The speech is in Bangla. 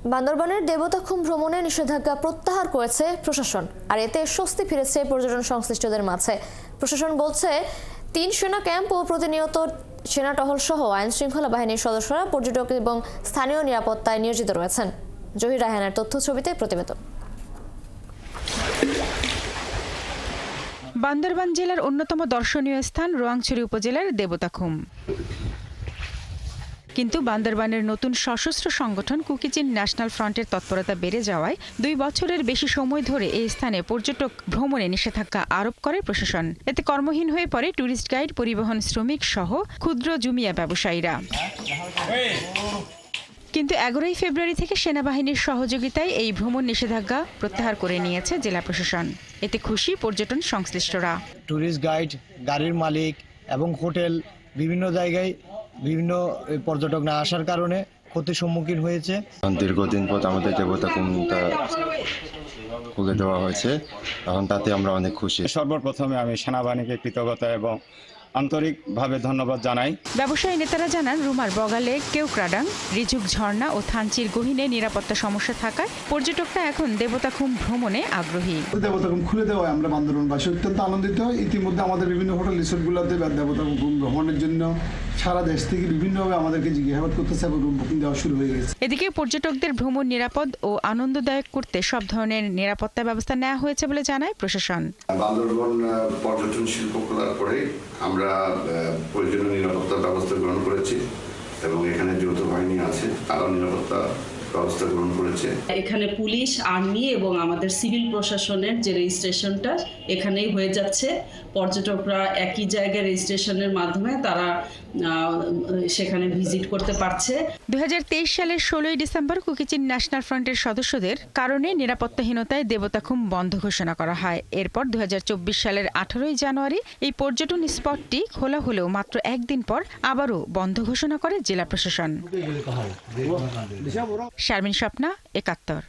বান্দরবানের দেবতাখুম ভ্রমণে নিষেধাজ্ঞা প্রত্যাহার করেছে প্রশাসন, আর এতে স্বস্তি ফিরেছে পর্যটন সংশ্লিষ্টদের মাঝে। প্রশাসন বলছে ৩ সেনা ক্যাম্প ও প্রতিনিয়ত সেনা টহল সহ আইন শৃঙ্খলা বাহিনীর সদস্যরা পর্যটক এবং স্থানীয় নিরাপত্তায় নিয়োজিত রয়েছেন। জহির রায়হানের তথ্য ছবিতে প্রতিবেদন। বান্দরবান জেলার অন্যতম দর্শনীয় স্থান রোয়াংছড়ি উপজেলার দেবতাখুম। কিন্তু বান্দরবানের নতুন সশস্ত্র সংগঠন কুকিচিন ন্যাশনাল ফ্রন্টের তৎপরতা বেড়ে যাওয়ায় ২ বছরের বেশি সময় ধরে এই স্থানে পর্যটক ভ্রমণে নিষেধাজ্ঞা আরোপ করে প্রশাসন। এতে কর্মহীন হয়ে পড়ে ট্যুরিস্ট গাইড, পরিবহন শ্রমিক সহ ক্ষুদ্র জুমিয়া ব্যবসায়ীরা। কিন্তু ১১ ফেব্রুয়ারি থেকে সেনাবাহিনীর সহযোগিতায় এই ভ্রমণ নিষেধাজ্ঞা প্রত্যাহার করে নিয়েছে জেলা প্রশাসন। এতে খুশি পর্যটন সংশ্লিষ্টরা। ট্যুরিস্ট গাইড, গাড়ির মালিক এবং হোটেল বিভিন্ন জায়গায় বিভিন্ন পর্যটক না আসার কারণে ক্ষতির সম্মুখীন হয়েছে। দীর্ঘদিন পর আমাদের দেবতাখুমটা খুলে দেওয়া হয়েছে, এখন তাতে আমরা অনেক খুশি। সর্বপ্রথমে আমি সেনাবাহিনীকে কৃতজ্ঞতা এবং আন্তরিকভাবে ধন্যবাদ জানাই। ব্যবসায়ী নেতারা জানান, রুমার বগালে কেউক্রাডাং, রিঝুক ঝর্ণা ও থানচির গহীনে নিরাপত্তা সমস্যা থাকায় পর্যটকরা এখন দেবতাখুম ভ্রমণে আগ্রহী। দেবতাখুম খুলে দেওয়ায় আমরা বান্দরবানবাসী অত্যন্ত আনন্দিত। ইতিমধ্যে আমাদের বিভিন্ন হোটেল রিসোর্টগুলোতে দেবতাখুম ভ্রমণের জন্য সারা দেশ থেকে বিভিন্নভাবে আমাদেরকে জিজ্ঞাসাবাদ করতেছে এবং রুম বুকিং দেওয়া শুরু হয়ে গেছে। এদিকে পর্যটকদের ভ্রমণ নিরাপদ ও আনন্দদায়ক করতে সব ধরনের নিরাপত্তা ব্যবস্থা নেওয়া হয়েছে বলে জানায় প্রশাসন। বান্দরবান পর্যটন শিল্প খোলার পরে আমরা প্রয়োজনীয় নিরাপত্তা ব্যবস্থা গ্রহণ করেছি এবং এখানে যৌথ বাহিনী আছে, তারাও নিরাপত্তা ব্যবস্থা গ্রহণ করেছে। এখানে পুলিশ, আর্মি এবং আমাদের সিভিল প্রশাসনের যে রেজিস্ট্রেশনটা এখানেই হয়ে যাচ্ছে। পর্যটকরা একই জায়গায় রেজিস্ট্রেশনের মাধ্যমে তারা সেখানে ভিজিট করতে পারছে। ২০২৩ সালের ১৬ ডিসেম্বর কুকিচিন ন্যাশনাল ফ্রন্টের সদস্যদের কারণে নিরাপত্তাহীনতায় দেবতাখুম বন্ধ ঘোষণা করা হয়। এরপর ২০২৪ সালের ১৮ জানুয়ারি এই পর্যটন স্পটটি খোলা হলেও মাত্র একদিন পর আবারও বন্ধ ঘোষণা করে জেলা প্রশাসন। শারমিন স্বপ্না, ৭১।